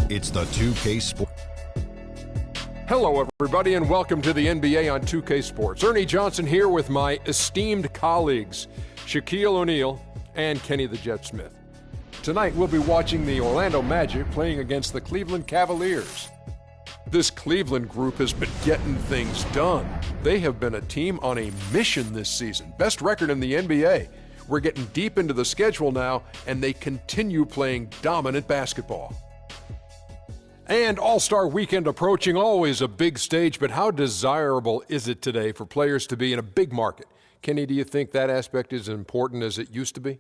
It's the 2K Sports. Hello, everybody, and welcome to the NBA on 2K Sports. Ernie Johnson here with my esteemed colleagues, Shaquille O'Neal and Kenny the Jet Smith. Tonight, we'll be watching the Orlando Magic playing against the Cleveland Cavaliers. This Cleveland group has been getting things done. They have been a team on a mission this season. Best record in the NBA. We're getting deep into the schedule now, and they continue playing dominant basketball. And All-Star Weekend approaching, always a big stage, but how desirable is it today for players to be in a big market? Kenny, do you think that aspect is as important as it used to be?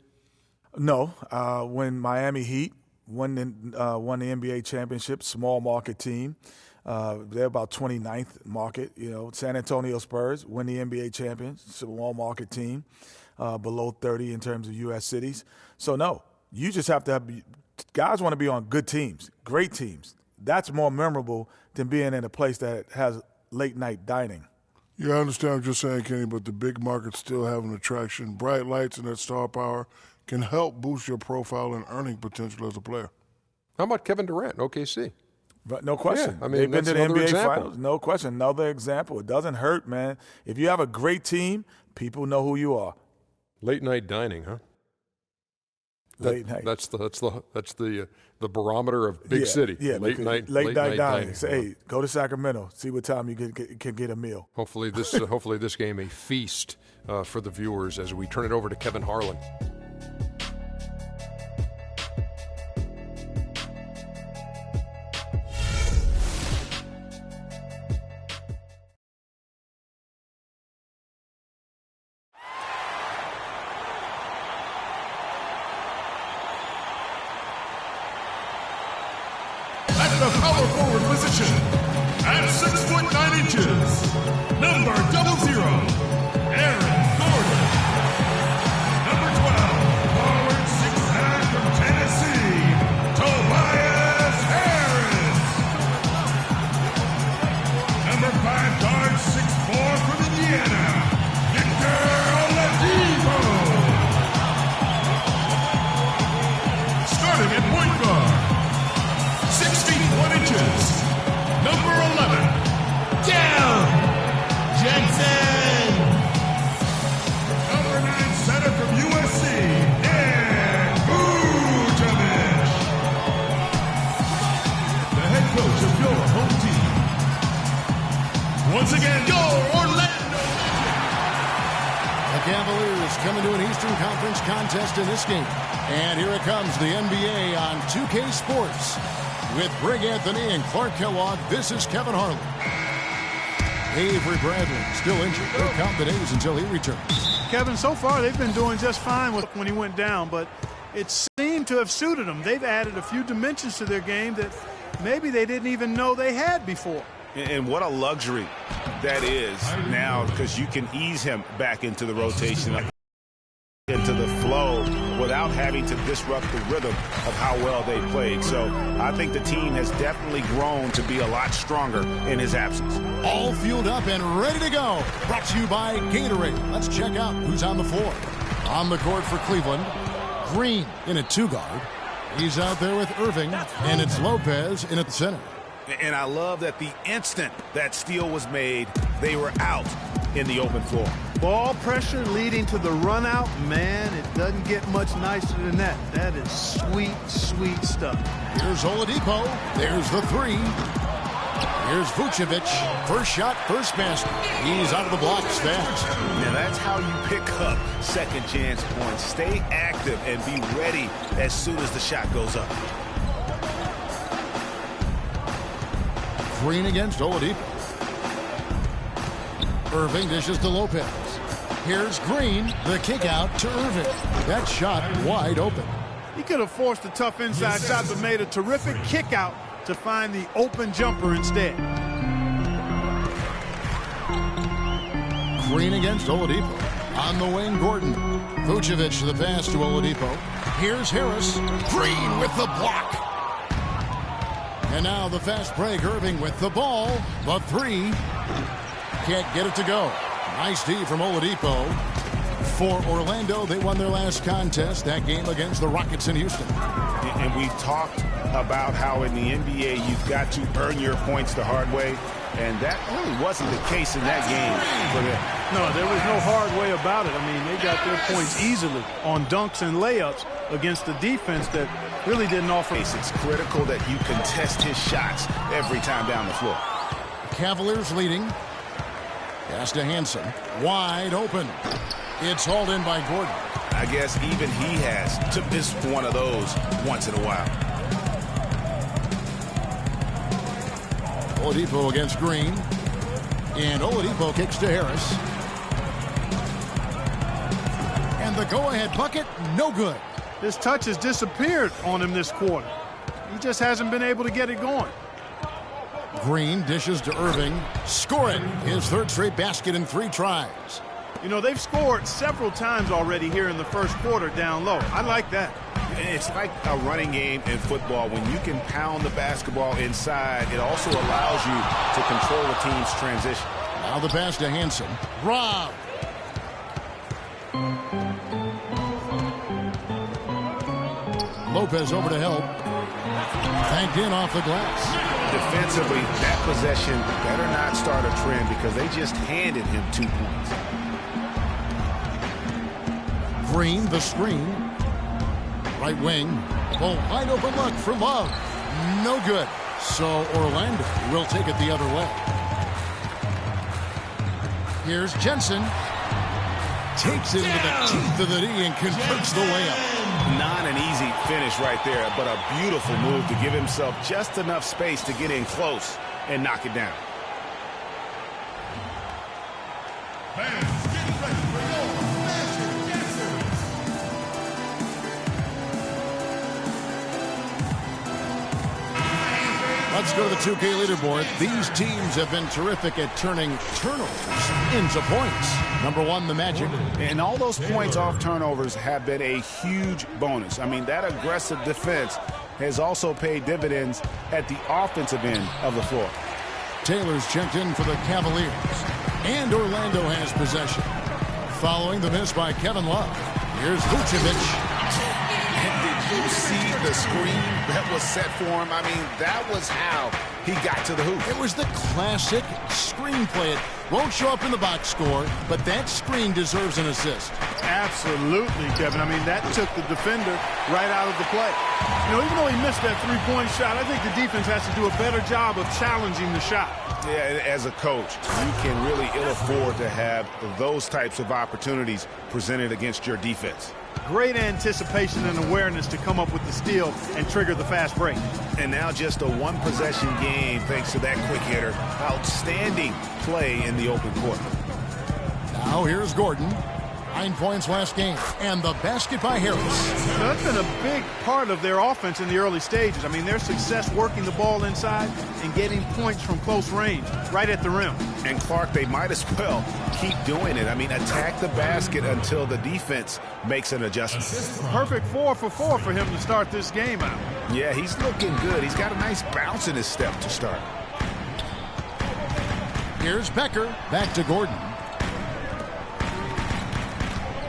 No. When Miami Heat won the NBA championship, small market team, they're about 29th market. San Antonio Spurs win the NBA champion, small market team, below 30 in terms of U.S. cities. So, no, you just have to have – guys want to be on good teams, great teams. That's more memorable than being in a place that has late-night dining. Yeah, I understand what you're saying, Kenny, but the big markets still have an attraction. Bright lights and that star power can help boost your profile and earning potential as a player. How about Kevin Durant, OKC? But no question. Yeah, I mean, they've been to the NBA example. Finals. No question. Another example. It doesn't hurt, man. If you have a great team, people know who you are. Late-night dining, huh? Late night. That's the barometer of big city. Yeah, late night dining. Say, hey, go to Sacramento. See what time you can get a meal. Hopefully this game a feast for the viewers as we turn it over to Kevin Harlan. The power forward position at 6'9" number 00, Aaron Gordon. Number 12, forward 6'9" from Tennessee, Tobias Harris. Number 5, guard 6'4" from Indiana, Victor Oladipo. Starting at point guard, 61 inches, number 11, Down Jensen. Number 9, center from USC, Dan Vucevic. The head coach of your home team. Once again, your Orlando Magic. The Cavaliers coming to an Eastern Conference contest in this game. And here it comes, the NBA on 2K Sports. With Greg Anthony and Clark Kellogg, this is Kevin Harlan. Avery Bradley still injured. They'll count the days until he returns. Kevin, so far they've been doing just fine when he went down, but it seemed to have suited them. They've added a few dimensions to their game that maybe they didn't even know they had before. And what a luxury that is now, because you can ease him back into the rotation, into the flow, without having to disrupt the rhythm of how well they played. So I think the team has definitely grown to be a lot stronger in his absence. All fueled up and ready to go. Brought to you by Gatorade. Let's check out who's on the floor. On the court for Cleveland, Green in at 2-guard. He's out there with Irving, and it's Lopez in at the center. And I love that the instant that steal was made, they were out in the open floor. Ball pressure leading to the run out, man, it doesn't get much nicer than that. That is sweet, sweet stuff. Here's Oladipo. There's the three. Here's Vucevic. First shot, first basket. He's out of the blocks fast. Now that's how you pick up second chance points. Stay active and be ready as soon as the shot goes up. Green against Oladipo. Irving dishes to Lopez. Here's Green, the kick out to Irving. That shot wide open. He could have forced a tough inside shot, but made a terrific kick out to find the open jumper instead. Green against Oladipo. On the wing, Gordon. Vucevic the pass to Oladipo. Here's Harris. Green with the block. And now the fast break. Irving with the ball. The three. Can't get it to go. Nice D from Oladipo. For Orlando, they won their last contest, that game against the Rockets in Houston. And we've talked about how in the NBA you've got to earn your points the hard way, and that really wasn't the case in that game for them. No, there was no hard way about it. I mean, they got their points easily on dunks and layups against a defense that really didn't offer. It's critical that you contest his shots every time down the floor. Cavaliers leading. Pass to Hansen. Wide open. It's hauled in by Gordon. I guess even he has to miss one of those once in a while. Oladipo against Green. And Oladipo kicks to Harris. And the go-ahead bucket, no good. His touch has disappeared on him this quarter. He just hasn't been able to get it going. Green dishes to Irving. Score it. His third straight basket in 3 tries. You know, they've scored several times already here in the first quarter down low. I like that. It's like a running game in football. When you can pound the basketball inside, it also allows you to control the team's transition. Now the pass to Hansen. Rob. Lopez over to help. Banked in off the glass. Defensively, that possession better not start a trend because they just handed him 2 points. Green, the screen. Right wing. A wide open look for Love. No good. So Orlando will take it the other way. Here's Jensen. Takes it into the teeth of the knee and converts the layup. Not an easy finish right there, but a beautiful move to give himself just enough space to get in close and knock it down. Let's go to the 2K leaderboard. These teams have been terrific at turning turnovers into points. Number 1, the Magic. And all those points off turnovers have been a huge bonus. I mean, that aggressive defense has also paid dividends at the offensive end of the floor. Taylor's checked in for the Cavaliers. And Orlando has possession. Following the miss by Kevin Love. Here's Vucevic. Did you see the screen that was set for him? I mean, that was how he got to the hoop. It was the classic screenplay. It won't show up in the box score, but that screen deserves an assist. Absolutely, Kevin. I mean, that took the defender right out of the play. You know, even though he missed that three-point shot, I think the defense has to do a better job of challenging the shot. Yeah, as a coach, you can really ill afford to have those types of opportunities presented against your defense. Great anticipation and awareness to come up with the steal and trigger the fast break. And now just a one-possession game thanks to that quick hitter. Outstanding play in the open court. Now here's Gordon. 9 points last game. And the basket by Harris. Now, that's been a big part of their offense in the early stages. I mean, their success working the ball inside and getting points from close range, right at the rim. And Clark, they might as well keep doing it. I mean, attack the basket until the defense makes an adjustment. Perfect 4 for 4 for him to start this game out. Yeah, he's looking good. He's got a nice bounce in his step to start. Here's Becker. Back to Gordon.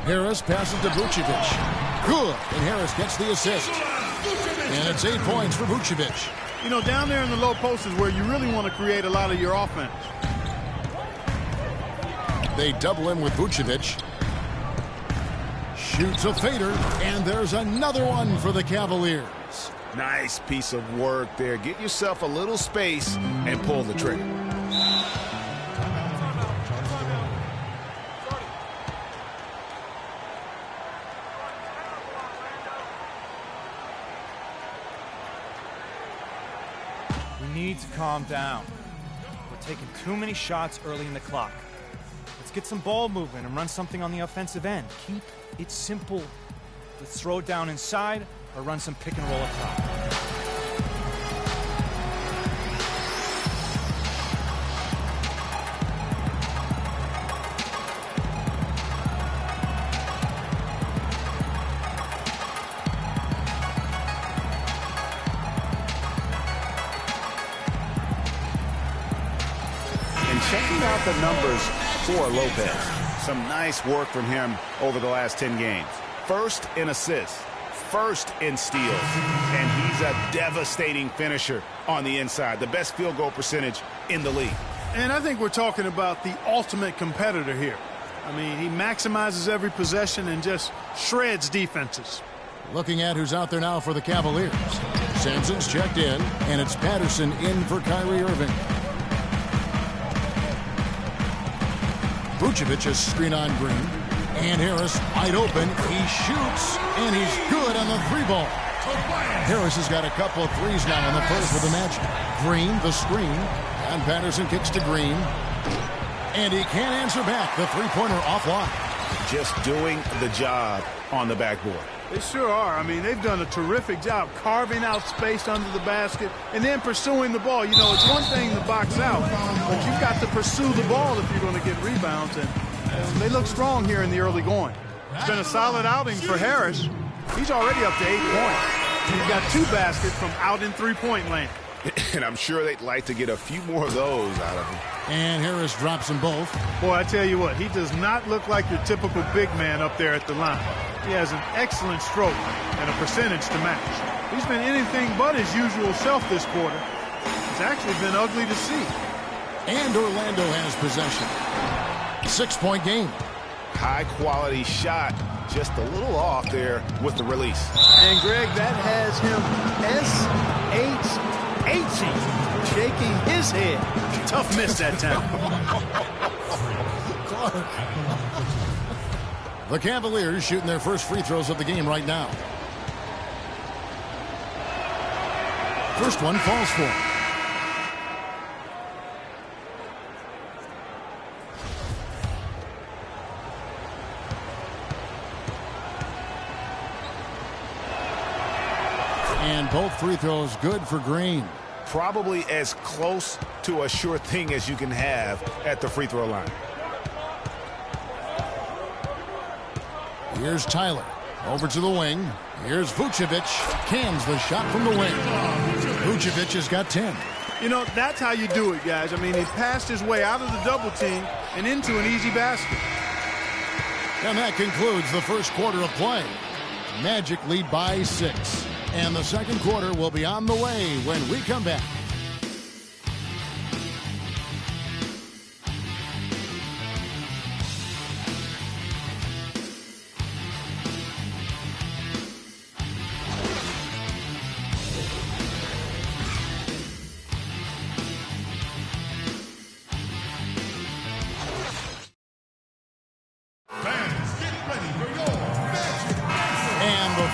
Harris passes to Vucevic. Good. And Harris gets the assist. And it's 8 points for Vucevic. You know, down there in the low post is where you really want to create a lot of your offense. They double him with Vucevic. Shoots a fader. And there's another one for the Cavaliers. Nice piece of work there. Get yourself a little space and pull the trigger. We need to calm down. We're taking too many shots early in the clock. Let's get some ball movement and run something on the offensive end. Keep it simple. Let's throw it down inside or run some pick and roll up top. Checking out the numbers for Lopez. Some nice work from him over the last 10 games. First in assists, first in steals, and he's a devastating finisher on the inside. The best field goal percentage in the league. And I think we're talking about the ultimate competitor here. I mean, he maximizes every possession and just shreds defenses. Looking at who's out there now for the Cavaliers. Sampson's checked in, and it's Patterson in for Kyrie Irving. Vucevic is screen on Green. And Harris wide open. He shoots, and he's good on the three ball. Harris has got a couple of threes now in the first with the Magic. Green, the screen, and Patterson kicks to Green. And he can't answer back. The three-pointer offline. Just doing the job on the backboard. They sure are. I mean, they've done a terrific job carving out space under the basket and then pursuing the ball. You know, it's one thing to box out, but you've got to pursue the ball if you're going to get rebounds. And they look strong here in the early going. It's been a solid outing for Harris. He's already up to 8 points. He's got 2 baskets from out in three-point land. And I'm sure they'd like to get a few more of those out of him. And Harris drops them both. Boy, I tell you what, he does not look like your typical big man up there at the line. He has an excellent stroke and a percentage to match. He's been anything but his usual self this quarter. It's actually been ugly to see. And Orlando has possession. 6-point game. High-quality shot, just a little off there with the release. And, Greg, that has him S-H-H-ing, shaking his head. Tough miss that time. The Cavaliers shooting their first free throws of the game right now. First one falls for him. And both free throws good for Green. Probably as close to a sure thing as you can have at the free throw line. Here's Tyler. Over to the wing. Here's Vucevic. Cans the shot from the wing. Vucevic has got 10. You know, that's how you do it, guys. I mean, he passed his way out of the double team and into an easy basket. And that concludes the first quarter of play. Magic lead by 6. And the second quarter will be on the way when we come back.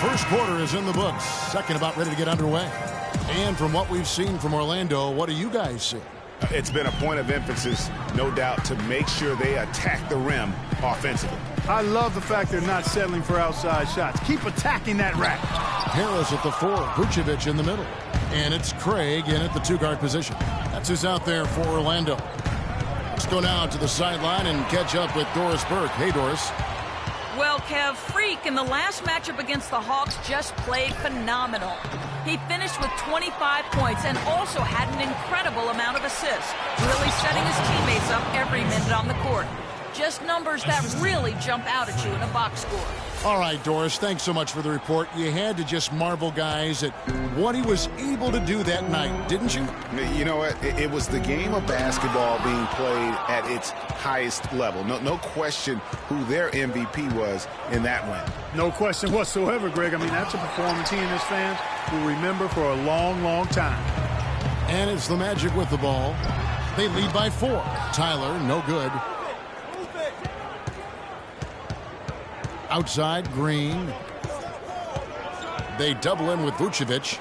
First quarter is in the books. Second about ready to get underway. And from what we've seen from Orlando, what do you guys see? It's been a point of emphasis, no doubt, to make sure they attack the rim offensively. I love the fact they're not settling for outside shots. Keep attacking that rack. Harris at the 4, Vucevic in the middle. And it's Craig in at the 2-guard position. That's who's out there for Orlando. Let's go now to the sideline and catch up with Doris Burke. Hey, Doris. Well, Kev, Freak in the last matchup against the Hawks just played phenomenal. He finished with 25 points and also had an incredible amount of assists, really setting his teammates up every minute on the court. Just numbers that really jump out at you in a box score. All right, Doris, thanks so much for the report. You had to just marvel, guys, at what he was able to do that night, didn't you? You know what? It was the game of basketball being played at its highest level. No question who their MVP was in that win. No question whatsoever, Greg. I mean, that's a performance he and his fans will remember for a long, long time. And it's the Magic with the ball. They lead by 4. Tyler, no good. Outside, Green. They double him with Vucevic.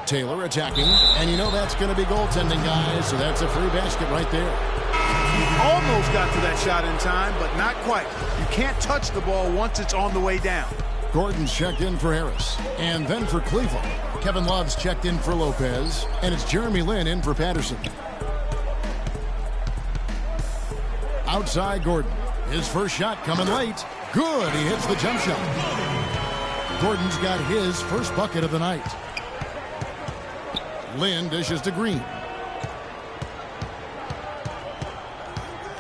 Taylor attacking. And you know that's going to be goaltending, guys, so that's a free basket right there. He almost got to that shot in time, but not quite. You can't touch the ball once it's on the way down. Gordon's checked in for Harris. And then for Cleveland, Kevin Love's checked in for Lopez. And it's Jeremy Lin in for Patterson. Outside, Gordon. His first shot coming late. Good. He hits the jump shot. Gordon's got his first bucket of the night. Lin dishes to Green.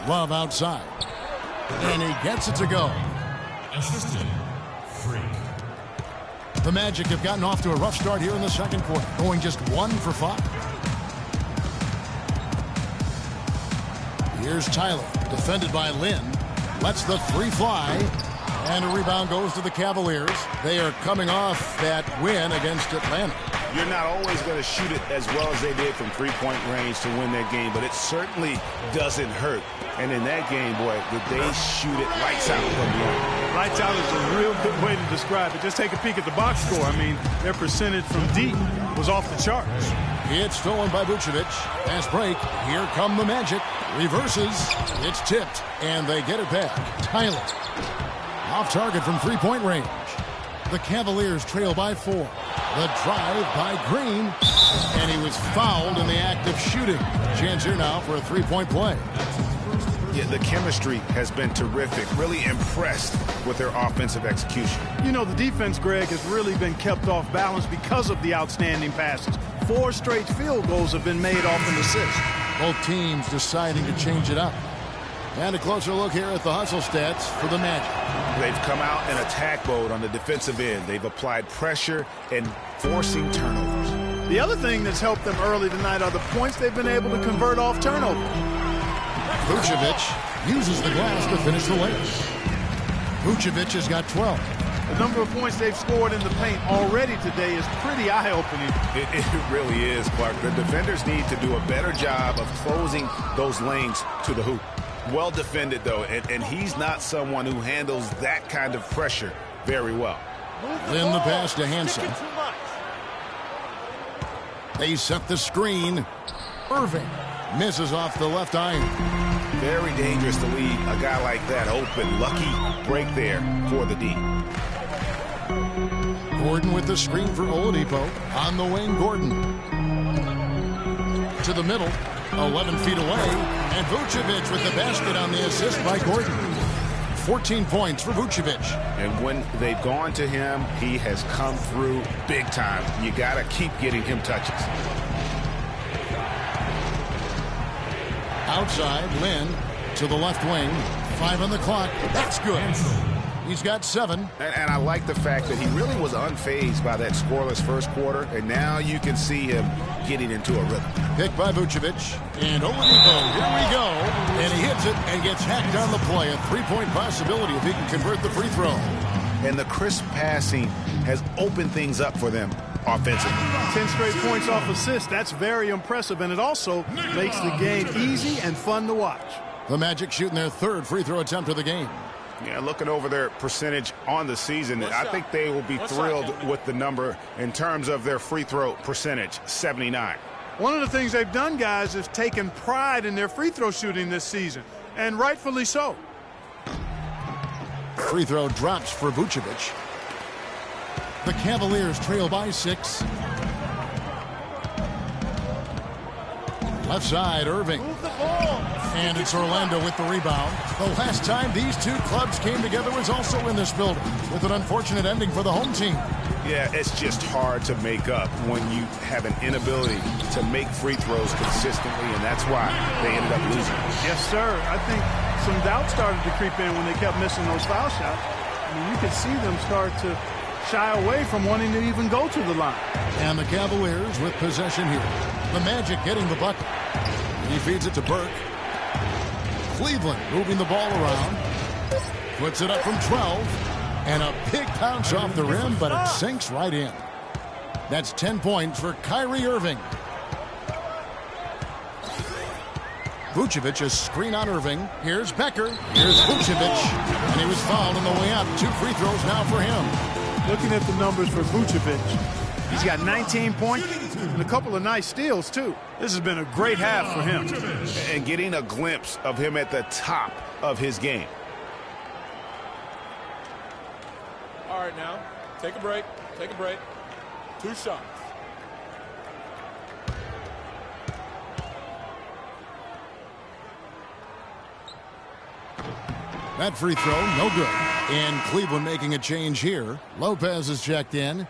Love outside. And he gets it to go. Assistant, Freak. The Magic have gotten off to a rough start here in the second quarter, going just 1 for 5. Here's Tyler, defended by Lynn. Lets the three fly, and a rebound goes to the Cavaliers. They are coming off that win against Atlanta. You're not always going to shoot it as well as they did from three-point range to win that game, but it certainly doesn't hurt. And in that game, boy, did they shoot it lights out from beyond. Lights out is a real good way to describe it. Just take a peek at the box score. I mean, their percentage from deep was off the charts. It's stolen by Vucevic. Fast break. Here come the Magic. Reverses. It's tipped, and they get it back. Tyler. Off target from three-point range. The Cavaliers trail by 4. The drive by Green. And he was fouled in the act of shooting. Chance here now for a three-point play. Yeah, the chemistry has been terrific. Really impressed with their offensive execution. You know, the defense, Greg, has really been kept off balance because of the outstanding passes. 4 straight field goals have been made off an assist. Both teams deciding to change it up. And a closer look here at the hustle stats for the Magic. They've come out in attack mode on the defensive end. They've applied pressure and forcing turnovers. The other thing that's helped them early tonight are the points they've been able to convert off turnover. Vucevic uses the glass to finish the layup. Vucevic has got 12. The number of points they've scored in the paint already today is pretty eye-opening. It really is, Clark. The defenders need to do a better job of closing those lanes to the hoop. Well defended, though, and he's not someone who handles that kind of pressure very well. Then the pass to Hansen. They set the screen. Irving misses off the left iron. Very dangerous to leave a guy like that open. Lucky break there for the D. Gordon with the screen for Oladipo. On the wing, Gordon. To the middle, 11 feet away. And Vucevic with the basket on the assist by Gordon. 14 points for Vucevic. And when they've gone to him, he has come through big time. You got to keep getting him touches. Outside, Lynn to the left wing. 5 on the clock. That's good. He's got 7. And I like the fact that he really was unfazed by that scoreless first quarter, and now you can see him getting into a rhythm. Picked by Vucevic. And Oladipo, here we go. And he hits it and gets hacked on the play. A three-point possibility if he can convert the free throw. And the crisp passing has opened things up for them offensively. 10 straight points off assists. That's very impressive, and it also makes the game easy and fun to watch. The Magic shooting their 3rd free throw attempt of the game. Yeah, looking over their percentage on the season, I think they will be thrilled with the number in terms of their free throw percentage, 79. One of the things they've done, guys, is taken pride in their free throw shooting this season, and rightfully so. Free throw drops for Vucevic. The Cavaliers trail by 6. Left side, Irving. And it's Orlando with the rebound. The last time these two clubs came together was also in this building, with an unfortunate ending for the home team. Yeah, it's just hard to make up when you have an inability to make free throws consistently, and that's why they ended up losing. Yes, sir. I think some doubt started to creep in when they kept missing those foul shots. I mean, you could see them start to shy away from wanting to even go to the line. And the Cavaliers with possession here. The Magic getting the bucket. He feeds it to Burke. Cleveland moving the ball around. Puts it up from 12. And a big bounce off the rim, but it sinks right in. That's 10 points for Kyrie Irving. Vucevic, a screen on Irving. Here's Becker. Here's Vucevic. And he was fouled on the way up. 2 free throws now for him. Looking at the numbers for Vucevic, he's got 19 points and a couple of nice steals, too. This has been a great half for him. And getting a glimpse of him at the top of his game. All right, now, take a break. Take a break. 2 shots. That free throw, no good. And Cleveland making a change here. Lopez is checked in.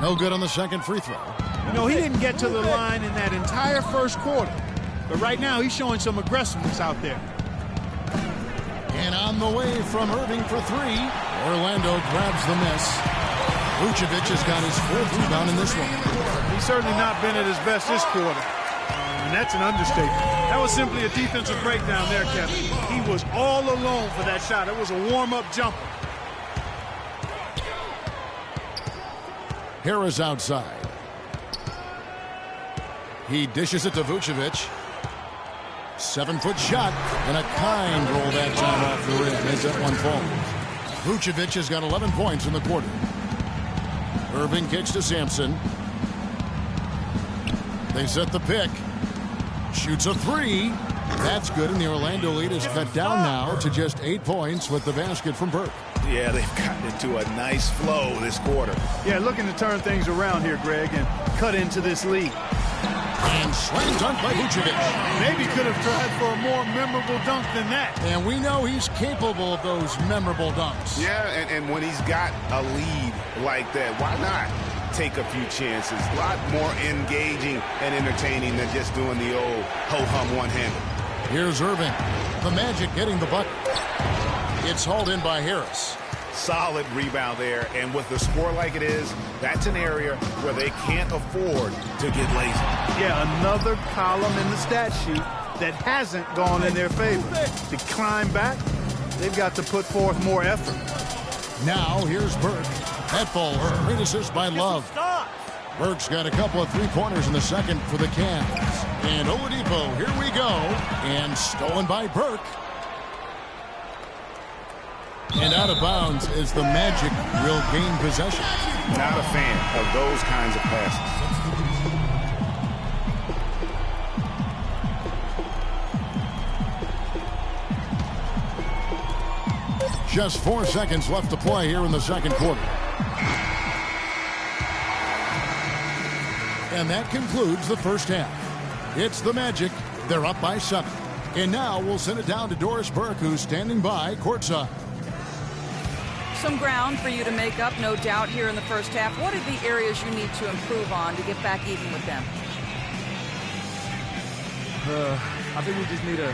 No good on the second free throw. You know, he didn't get to the line in that entire first quarter. But right now, he's showing some aggressiveness out there. And on the way from Irving for three, Orlando grabs the miss. Vucevic has got his fourth rebound in this one. He's certainly not been at his best this quarter. And that's an understatement. That was simply a defensive breakdown there, Kevin. He was all alone for that shot. It was a warm-up jumper. Harris outside. He dishes it to Vucevic. 7-foot shot, and a kind roll that time off the rim as that one falls. Vucevic has got 11 points in the quarter. Irving kicks to Sampson. They set the pick. Shoots a three. That's good, and the Orlando lead is cut down now to just 8 points with the basket from Burke. Yeah, they've gotten into a nice flow this quarter. Yeah, looking to turn things around here, Greg, and cut into this lead. And slam dunk by Vucevic. Maybe could have tried for a more memorable dunk than that. And we know he's capable of those memorable dunks. Yeah, and when he's got a lead like that, why not take a few chances? A lot more engaging and entertaining than just doing the old ho-hum one-handed. Here's Irving. The Magic getting the bucket. It's hauled in by Harris. Solid rebound there, and with the score like it is, that's an area where they can't afford to get lazy. Yeah, another column in the stat sheet that hasn't gone in their favor. To climb back, they've got to put forth more effort. Now here's Burke. That ball, great assist by Love. Burke's got a couple of three-pointers in the second for the Cavs. And Oladipo, here we go. And stolen by Burke. And out of bounds as the Magic will gain possession. Not a fan of those kinds of passes. Just 4 seconds left to play here in the second quarter. And that concludes the first half. It's the Magic. They're up by 7. And now we'll send it down to Doris Burke, who's standing by courtside. Some ground for you to make up, no doubt, here in the first half. What are the areas you need to improve on to get back even with them? I think we just need to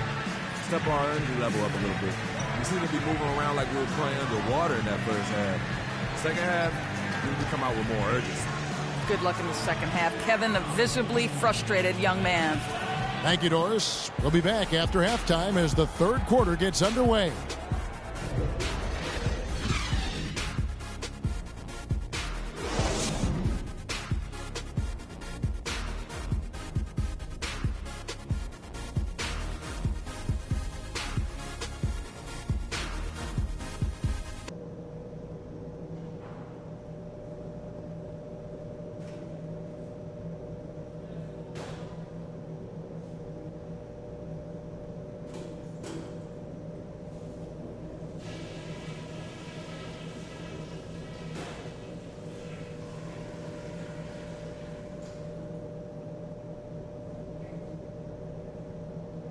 step our energy level up a little bit. We seem to be moving around like we were playing underwater in that first half. Second half, we need to come out with more urgency. Good luck in the second half. Kevin, a visibly frustrated young man. Thank you, Doris. We'll be back after halftime as the third quarter gets underway.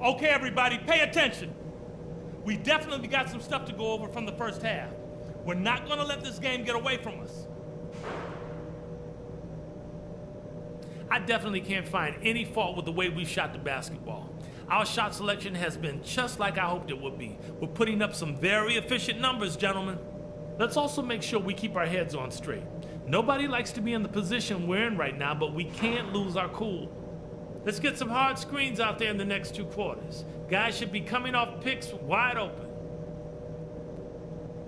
Okay, everybody, pay attention. We definitely got some stuff to go over from the first half. We're not going to let this game get away from us. I definitely can't find any fault with the way we shot the basketball. Our shot selection has been just like I hoped it would be. We're putting up some very efficient numbers, gentlemen. Let's also make sure we keep our heads on straight. Nobody likes to be in the position we're in right now, but we can't lose our cool. Let's get some hard screens out there in the next 2 quarters. Guys should be coming off picks wide open.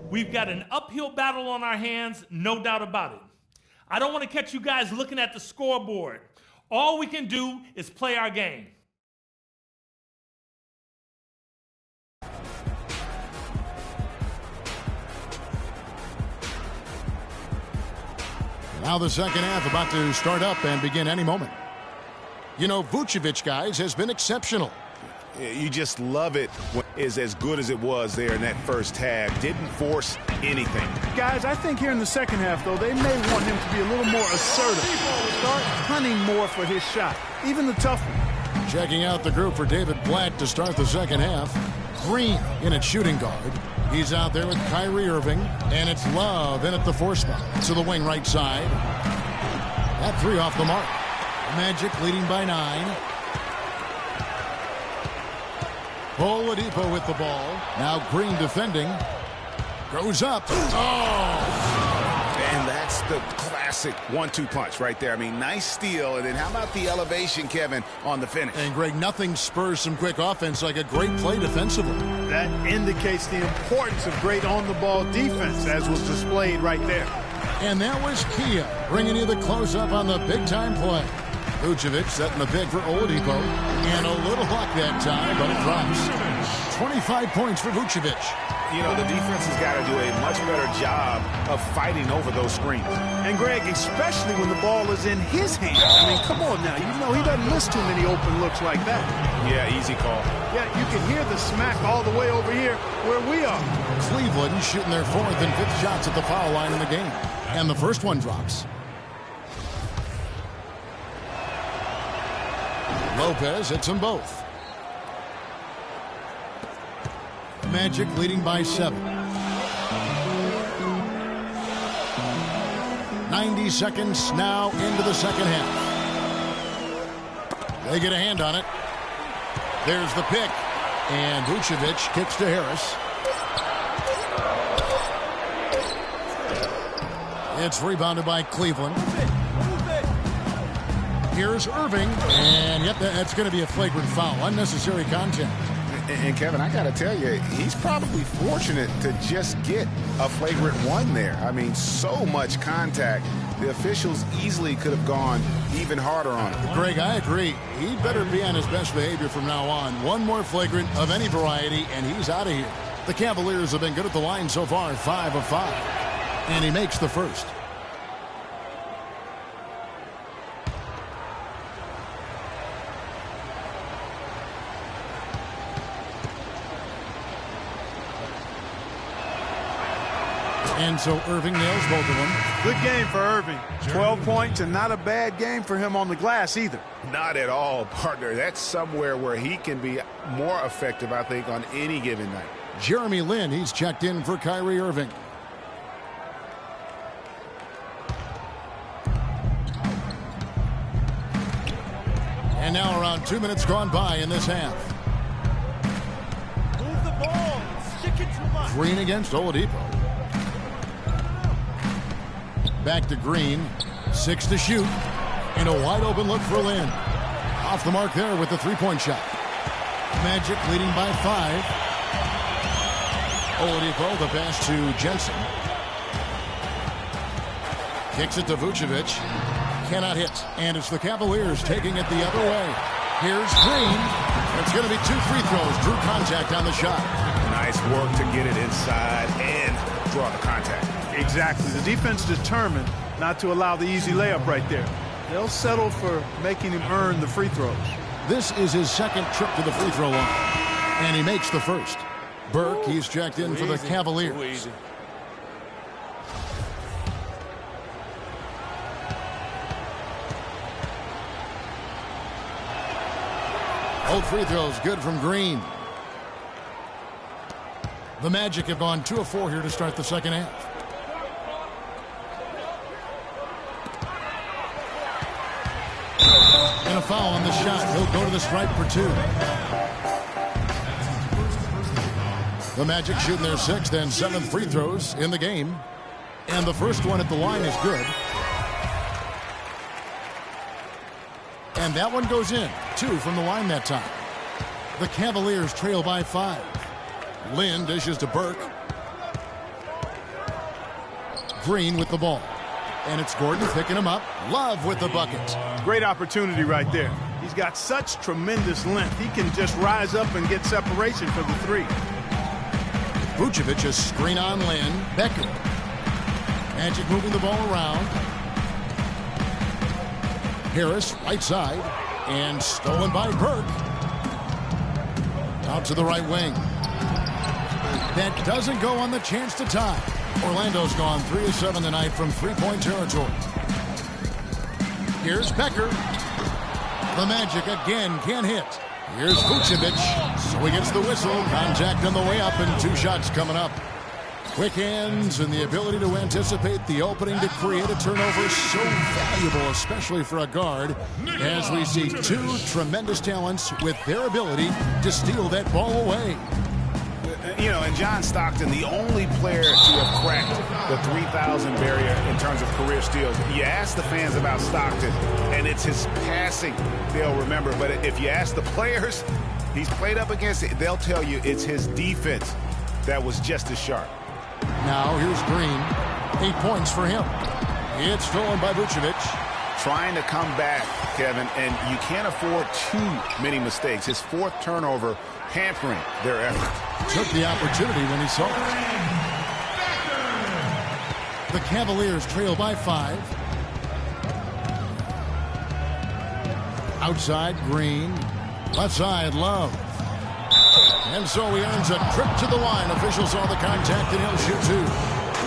We've got an uphill battle on our hands, no doubt about it. I don't want to catch you guys looking at the scoreboard. All we can do is play our game. Now the second half about to start up and begin any moment. You know, Vucevic, guys, has been exceptional. You just love it when it's as good as it was there in that first half. Didn't force anything. Guys, I think here in the second half, though, they may want him to be a little more assertive. Start hunting more for his shot, even the tough one. Checking out the group for David Blatt to start the second half. Green in at shooting guard. He's out there with Kyrie Irving, and it's Love in at the 4 spot to the wing right side. That three off the mark. Magic leading by 9. Oladipo with the ball. Now Green defending. Goes up. Oh! And that's the classic 1-2 punch right there. I mean, nice steal. And then how about the elevation, Kevin, on the finish? And, Greg, nothing spurs some quick offense like a great play defensively. That indicates the importance of great on-the-ball defense, as was displayed right there. And that was Kia bringing you the close-up on the big-time play. Vucevic setting the pick for Oladipo. And a little luck that time, but it drops. 25 points for Vucevic. You know, the defense has got to do a much better job of fighting over those screens. And, Greg, especially when the ball is in his hand. I mean, come on now. You know he doesn't miss too many open looks like that. Yeah, easy call. Yeah, you can hear the smack all the way over here where we are. Cleveland shooting their 4th and 5th shots at the foul line in the game. And the first one drops. Lopez hits them both. Magic leading by 7. 90 seconds now into the second half. They get a hand on it. There's the pick. And Vucevic kicks to Harris. It's rebounded by Cleveland. Here's Irving. And, yep, that's going to be a flagrant foul. Unnecessary contact. And Kevin, I got to tell you, he's probably fortunate to just get a flagrant one there. I mean, so much contact. The officials easily could have gone even harder on him. Greg, I agree. He better be on his best behavior from now on. One more flagrant of any variety, and he's out of here. The Cavaliers have been good at the line so far, 5 of 5. And he makes the first. And so Irving nails both of them. Good game for Irving. 12 points and not a bad game for him on the glass either. Not at all, partner. That's somewhere where he can be more effective, I think, on any given night. Jeremy Lin, he's checked in for Kyrie Irving. And now around 2 minutes gone by in this half. Move the ball. Stick it too much. Green against Oladipo. Back to Green. 6 to shoot. And a wide open look for Lin. Off the mark there with the three-point shot. Magic leading by 5. Oladipo, the pass to Jensen. Kicks it to Vucevic. Cannot hit. And it's the Cavaliers taking it the other way. Here's Green. It's going to be 2 free throws. Drew contact on the shot. Nice work to get it inside and draw the contact. Exactly. The defense determined not to allow the easy layup right there. They'll settle for making him earn the free throws. This is his second trip to the free throw line. And he makes the first. Burke, he's checked in for the Cavaliers. Both free throws good from Green. The Magic have gone 2 of 4 here to start the second half. And a foul on the shot. He'll go to the stripe for 2. The Magic shooting their 6th and 7th free throws in the game. And the first one at the line is good. And that one goes in. 2 from the line that time. The Cavaliers trail by 5. Lin dishes to Burke. Green with the ball. And it's Gordon picking him up. Love with the bucket. Great opportunity right there. He's got such tremendous length. He can just rise up and get separation for the 3. Vucevic is screen on Lin. Becker. Magic moving the ball around. Harris, right side. And stolen by Burke. Out to the right wing. That doesn't go on the chance to tie. Orlando's gone 3 of 7 tonight from three-point territory. Here's Becker. The Magic again can't hit. Here's Vucevic. So he gets the whistle. Contact on the way up and 2 shots coming up. Quick hands and the ability to anticipate the opening to create a turnover so valuable, especially for a guard, as we see two tremendous talents with their ability to steal that ball away. You know, and John Stockton, the only player to have cracked the 3,000 barrier in terms of career steals. You ask the fans about Stockton, and it's his passing they'll remember. But if you ask the players he's played up against, they'll tell you it's his defense that was just as sharp. Now here's Green. 8 points for him. It's stolen by Vucevic. Trying to come back, Kevin, and you can't afford too many mistakes. His fourth turnover hampering their effort. Took the opportunity when he saw it. The Cavaliers trail by 5. Outside, Green. Left side, Love. And so he earns a trip to the line. Officials saw the contact, and he'll shoot 2.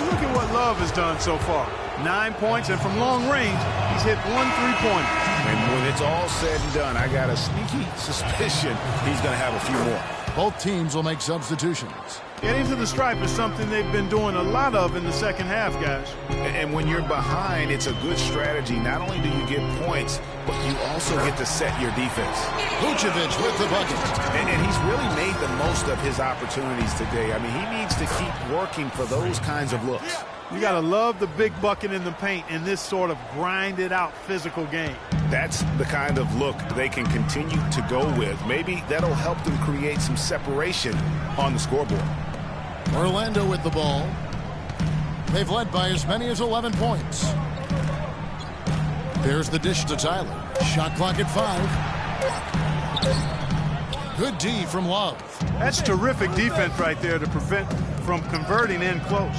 Look at what Love has done so far. 9 points, and from long range, he's hit 1 3-pointer. And when it's all said and done, I got a sneaky suspicion he's going to have a few more. Both teams will make substitutions. Getting to the stripe is something they've been doing a lot of in the second half, guys. And when you're behind, it's a good strategy. Not only do you get points, but you also get to set your defense. Vucevic with the bucket. And he's really made the most of his opportunities today. I mean, he needs to keep working for those kinds of looks. You got to love the big bucket in the paint in this sort of grinded-out physical game. That's the kind of look they can continue to go with. Maybe that'll help them create some separation on the scoreboard. Orlando with the ball. They've led by as many as 11 points. There's the dish to Tyler. Shot clock at 5. Good D from Love. That's terrific defense right there to prevent from converting in close.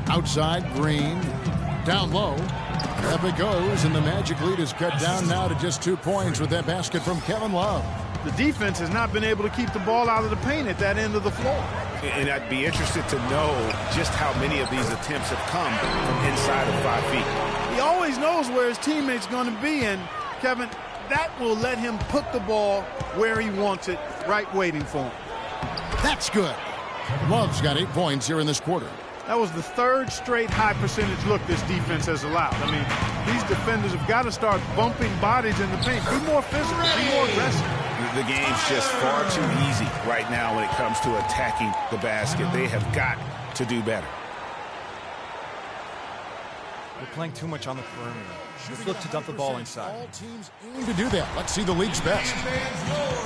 Outside, Green. Down low. Up it goes, and the Magic lead is cut down now to just 2 points with that basket from Kevin Love. The defense has not been able to keep the ball out of the paint at that end of the floor. And I'd be interested to know just how many of these attempts have come from inside of 5 feet. He always knows where his teammate's going to be, and, Kevin, that will let him put the ball where he wants it, right waiting for him. That's good. Love's got 8 points here in this quarter. That was the third straight high percentage look this defense has allowed. I mean, these defenders have got to start bumping bodies in the paint. Be more physical, be more aggressive. The game's just far too easy right now when it comes to attacking the basket. They have got to do better. We're playing too much on the perimeter. Let's look to dump the ball inside. All teams aim to do that. Let's see the league's best.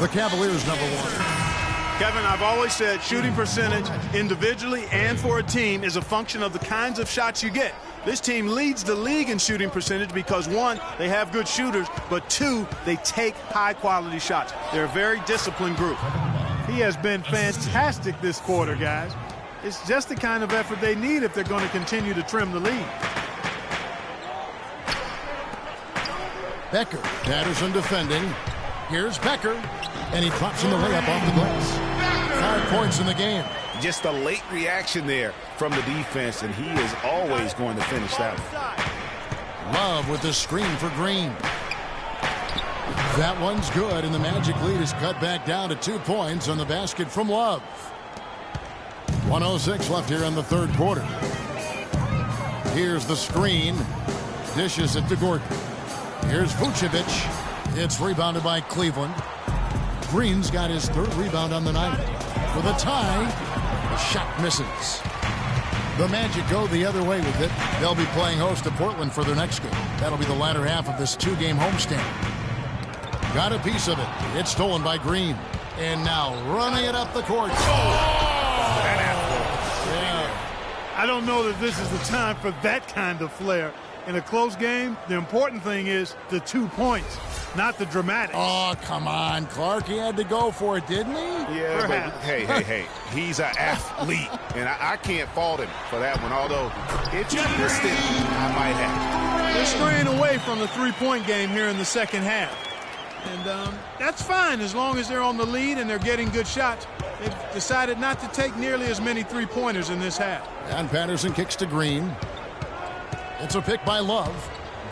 The Cavaliers number 1. Kevin, I've always said shooting percentage individually and for a team is a function of the kinds of shots you get. This team leads the league in shooting percentage because, 1, they have good shooters, but 2, they take high-quality shots. They're a very disciplined group. He has been fantastic this quarter, guys. It's just the kind of effort they need if they're going to continue to trim the lead. Becker, Patterson defending. Here's Becker, and he drops in the layup off the glass. 5 points in the game. Just a late reaction there from the defense, and he is always going to finish that one. Love with the screen for Green. That one's good, and the Magic lead is cut back down to 2 points on the basket from Love. 1:06 left here in the third quarter. Here's the screen. Dishes it to Gordon. Here's Vucevic. It's rebounded by Cleveland. Green's got his 3rd rebound on the night. With a tie, the shot misses. The Magic go the other way with it. They'll be playing host to Portland for their next game. That'll be the latter half of this 2-game homestand. Got a piece of it. It's stolen by Green. And now running it up the court. I don't know that this is the time for that kind of flair. In a close game, the important thing is the 2 points, not the dramatics. Oh, come on, Clark. He had to go for it, didn't he? Yeah, Perhaps. but hey. He's an athlete, and I can't fault him for that one, although if you missed it, I might have. They're straying away from the three-point game here in the second half. And that's fine as long as they're on the lead and they're getting good shots. They've decided not to take nearly as many three-pointers in this half. And Patterson kicks to Green. It's a pick by Love.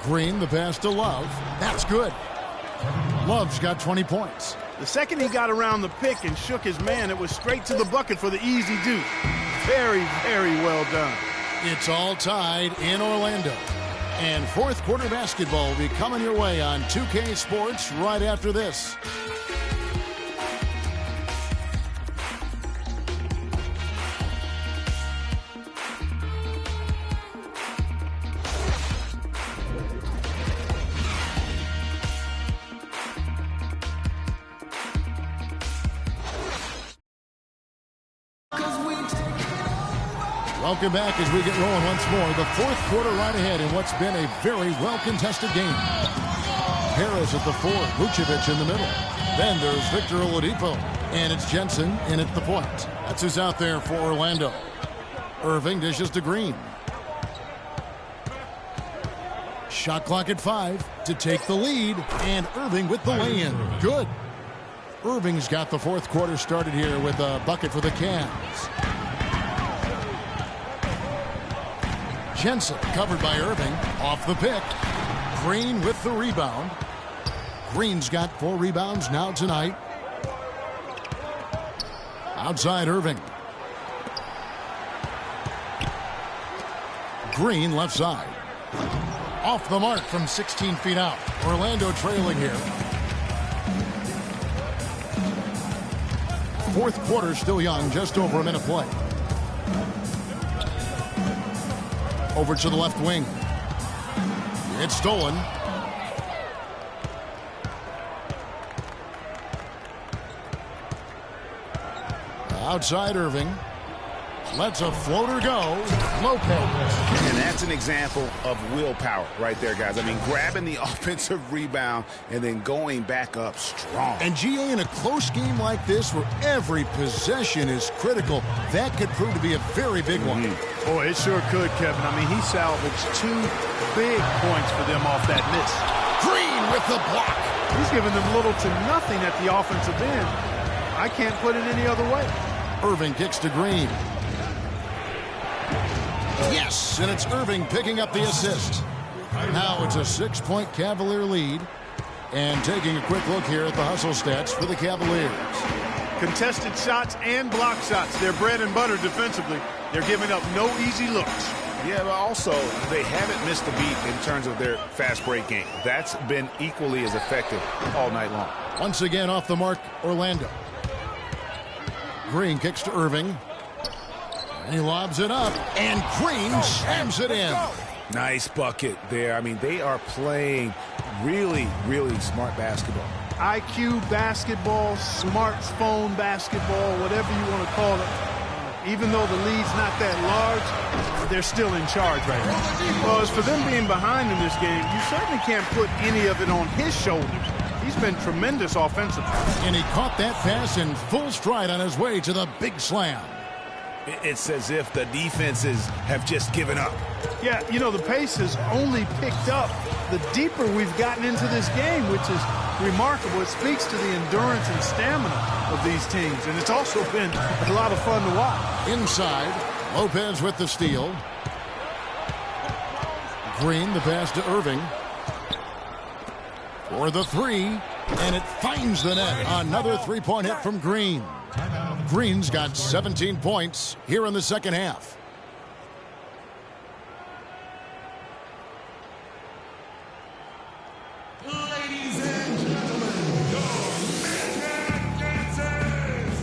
Green, the pass to Love. That's good. Love's got 20 points. The second he got around the pick and shook his man, it was straight to the bucket for the easy deuce. Very, very well done. It's all tied in Orlando. And fourth quarter basketball will be coming your way on 2K Sports right after this. Welcome back as we get rolling once more. The fourth quarter right ahead in what's been a very well-contested game. Harris at the 4, Vucevic in the middle. Then there's Victor Oladipo, and it's Jensen in at the point. That's who's out there for Orlando. Irving dishes to Green. Shot clock at 5 to take the lead, and Irving with the lay-in. Good. Irving's got the fourth quarter started here with a bucket for the Cavs. Jensen covered by Irving. Off the pick. Green with the rebound. Green's got 4 rebounds now tonight. Outside Irving. Green left side. Off the mark from 16 feet out. Orlando trailing here. Fourth quarter still young, just over a minute play. Over to the left wing. It's stolen. Outside Irving. Lets a floater go. Lopez. And that's an example of willpower right there, guys. I mean, grabbing the offensive rebound and then going back up strong. And GA, in a close game like this where every possession is critical, that could prove to be a very big one. Boy, it sure could, Kevin. I mean, he salvaged 2 big points for them off that miss. Green with the block. He's given them little to nothing at the offensive end. I can't put it any other way. Irving kicks to Green. Yes, and it's Irving picking up the assist. Now it's a 6-point Cavalier lead. And taking a quick look here at the hustle stats for the Cavaliers. Contested shots and block shots. They're bread and butter defensively. They're giving up no easy looks. Yeah, but also they haven't missed a beat in terms of their fast break game. That's been equally as effective all night long. Once again off the mark, Orlando. Green kicks to Irving. And he lobs it up, and Green slams it in. Nice bucket there. I mean, they are playing really, really smart basketball. IQ basketball, smartphone basketball, whatever you want to call it. Even though the lead's not that large, they're still in charge right now. Well, as for them being behind in this game, you certainly can't put any of it on his shoulders. He's been tremendous offensively. And he caught that pass in full stride on his way to the big slam. It's as if the defenses have just given up. Yeah, you know, the pace has only picked up the deeper we've gotten into this game, which is remarkable. It speaks to the endurance and stamina of these teams, and it's also been a lot of fun to watch. Inside, Lopez with the steal. Green, the pass to Irving. For the 3, and it finds the net. Another 3-point hit from Green. Green's got 17 points here in the second half. Ladies and gentlemen, your dancers.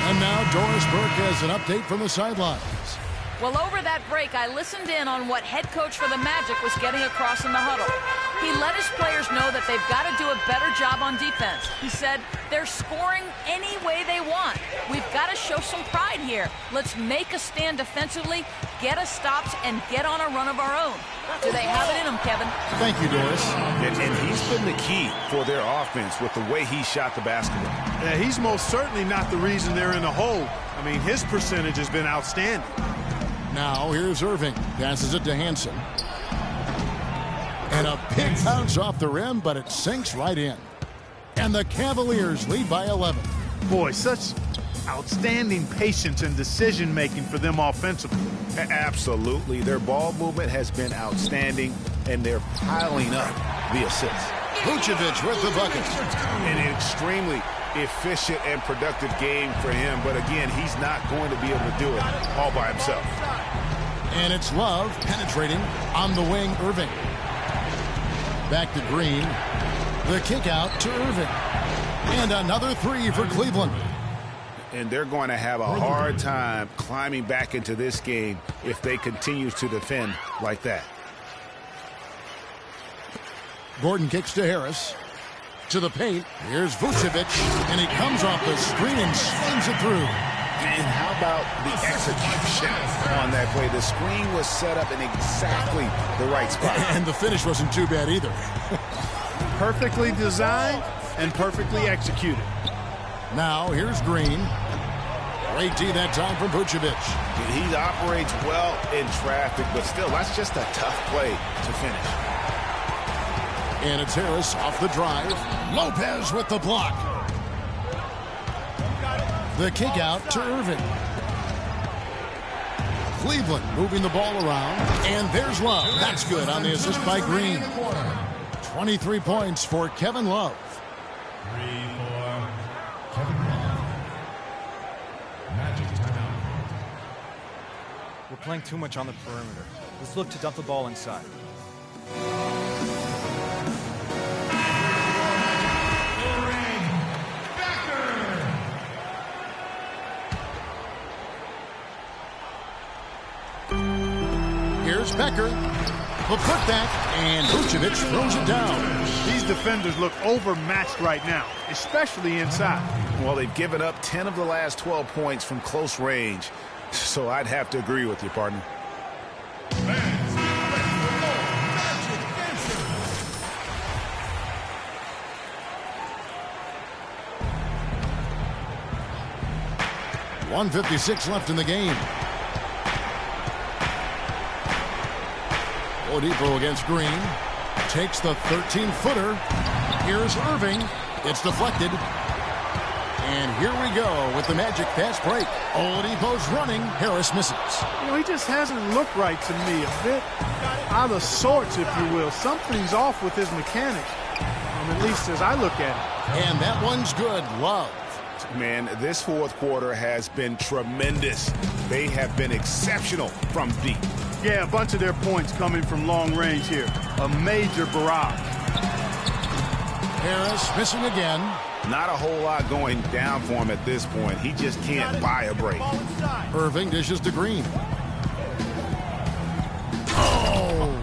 And now Doris Burke has an update from the sidelines. Well, over that break, I listened in on what head coach for the Magic was getting across in the huddle. He let his players know that they've got to do a better job on defense. He said, they're scoring any way they want. We've got to show some pride here. Let's make a stand defensively, get us stops, and get on a run of our own. Do they have it in them, Kevin? Thank you, Doris. And he's been the key for their offense with the way he shot the basketball. Yeah, he's most certainly not the reason they're in a hole. I mean, his percentage has been outstanding. Now here's Irving. Passes it to Hansen. And a pick bounce off the rim, but it sinks right in. And the Cavaliers lead by 11. Boy, such outstanding patience and decision-making for them offensively. Absolutely. Their ball movement has been outstanding, and they're piling up the assists. Vucevic with the bucket. An extremely efficient and productive game for him, but again, he's not going to be able to do it all by himself. And it's Love penetrating on the wing, Irving. Back to Green. The kick out to Irving. And another three for Cleveland. And they're going to have a hard time climbing back into this game if they continue to defend like that. Gordon kicks to Harris. To the paint. Here's Vucevic. And he comes off the screen and slams it through. And how about the execution on that play? The screen was set up in exactly the right spot. And the finish wasn't too bad either. Perfectly designed and perfectly executed. Now here's Green. Great D that time from Vucevic. He operates well in traffic, but still, that's just a tough play to finish. And it's Harris off the drive. Lopez with the block. The kick out to Irving. Cleveland moving the ball around. And there's Love. That's good on the assist by Green. 23 points for Kevin Love. 3 for Kevin Love. Magic timeout. We're playing too much on the perimeter. Let's look to dump the ball inside. Here's Becker. The putback, and Vucevic throws it down. These defenders look overmatched right now, especially inside. Well, they've given up 10 of the last 12 points from close range, so I'd have to agree with you, partner. Fans, 1:56 left in the game. Oladipo against Green. Takes the 13-footer. Here's Irving. It's deflected. And here we go with the Magic fast break. Oladipo's running. Harris misses. You know, he just hasn't looked right to me. A bit out of sorts, if you will. Something's off with his mechanics, at least as I look at it. And that one's good. Love. Man, this fourth quarter has been tremendous. They have been exceptional from deep. Yeah, a bunch of their points coming from long range here. A major barrage. Harris missing again. Not a whole lot going down for him at this point. He just can't buy a break. Irving dishes to Green. Oh!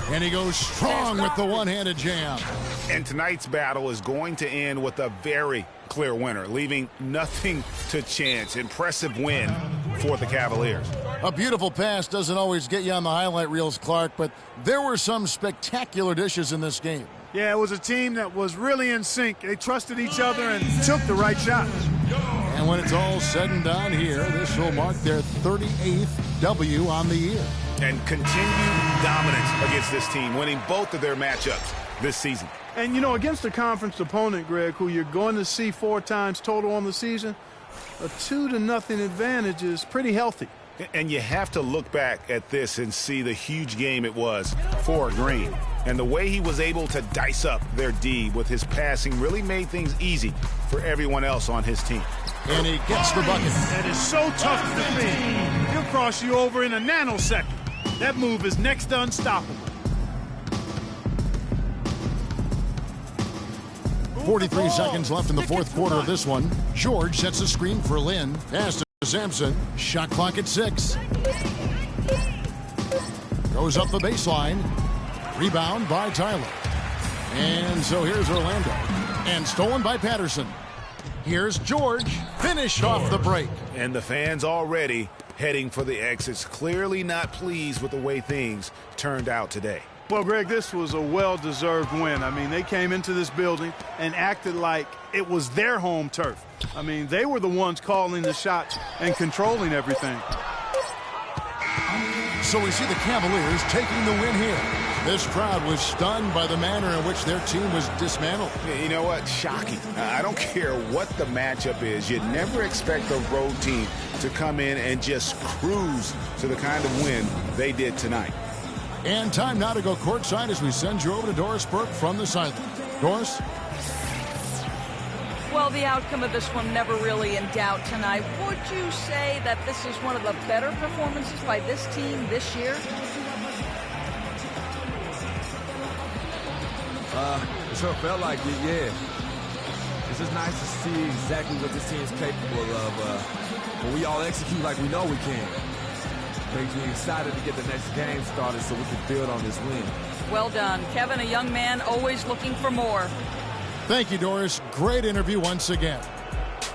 And he goes strong with the one-handed jam. And tonight's battle is going to end with a very clear winner, leaving nothing to chance. Impressive win for the Cavaliers. A beautiful pass doesn't always get you on the highlight reels, Clark, but there were some spectacular dishes in this game. Yeah, it was a team that was really in sync. They trusted each other and took the right shots. And when it's all said and done here, this will mark their 38th W on the year. And continued dominance against this team, winning both of their matchups this season. And, you know, against a conference opponent, Greg, who you're going to see 4 times total on the season, a 2-0 advantage is pretty healthy. And you have to look back at this and see the huge game it was for Green. And the way he was able to dice up their D with his passing really made things easy for everyone else on his team. And he gets the bucket. That is so tough to defend. He'll cross you over in a nanosecond. That move is next to unstoppable. 43 seconds left in the fourth quarter of this one. George sets a screen for Lynn. Pass to Sampson. Shot clock at 6. Goes up the baseline. Rebound by Tyler. And so here's Orlando. And stolen by Patterson. Here's George. Finished off the break. And the fans already heading for the exits. Clearly not pleased with the way things turned out today. Well, Greg, this was a well-deserved win. I mean, they came into this building and acted like it was their home turf. I mean, they were the ones calling the shots and controlling everything. So we see the Cavaliers taking the win here. This crowd was stunned by the manner in which their team was dismantled. You know what? Shocking. I don't care what the matchup is. You never expect a road team to come in and just cruise to the kind of win they did tonight. And time now to go courtside as we send you over to Doris Burke from the sideline. Doris? Well, the outcome of this one never really in doubt tonight. Would you say that this is one of the better performances by this team this year? It sure felt like it, yeah. It's just nice to see exactly what this team is capable of when we all execute like we know we can. Makes me excited to get the next game started so we can build on this win. Well done. Kevin, a young man, always looking for more. Thank you, Doris. Great interview once again.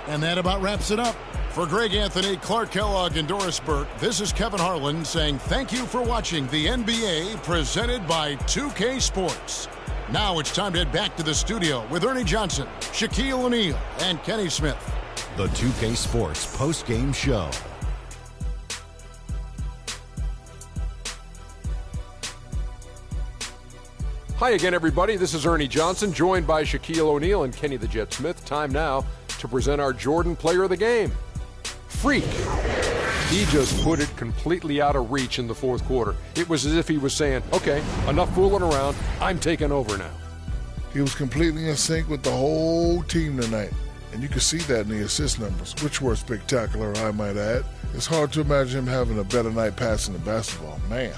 And that about wraps it up. For Greg Anthony, Clark Kellogg, and Doris Burke, this is Kevin Harlan saying thank you for watching the NBA presented by 2K Sports. Now it's time to head back to the studio with Ernie Johnson, Shaquille O'Neal, and Kenny Smith. The 2K Sports post-game show. Hi again, everybody. This is Ernie Johnson, joined by Shaquille O'Neal and Kenny the Jet Smith. Time now to present our Jordan Player of the Game. Freak. He just put it completely out of reach in the fourth quarter. It was as if he was saying, okay, enough fooling around. I'm taking over now. He was completely in sync with the whole team tonight. And you can see that in the assist numbers, which were spectacular, I might add. It's hard to imagine him having a better night passing the basketball. Man.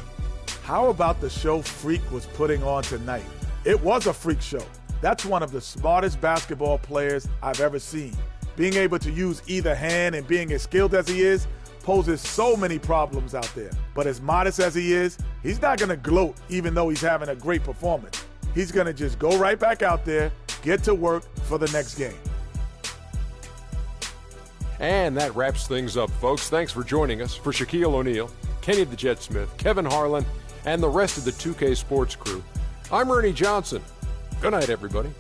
How about the show Freak was putting on tonight? It was a freak show. That's one of the smartest basketball players I've ever seen. Being able to use either hand and being as skilled as he is poses so many problems out there. But as modest as he is, he's not going to gloat even though he's having a great performance. He's going to just go right back out there, get to work for the next game. And that wraps things up, folks. Thanks for joining us. For Shaquille O'Neal, Kenny the Jet Smith, Kevin Harlan, and the rest of the 2K Sports crew, I'm Ernie Johnson. Good night, everybody.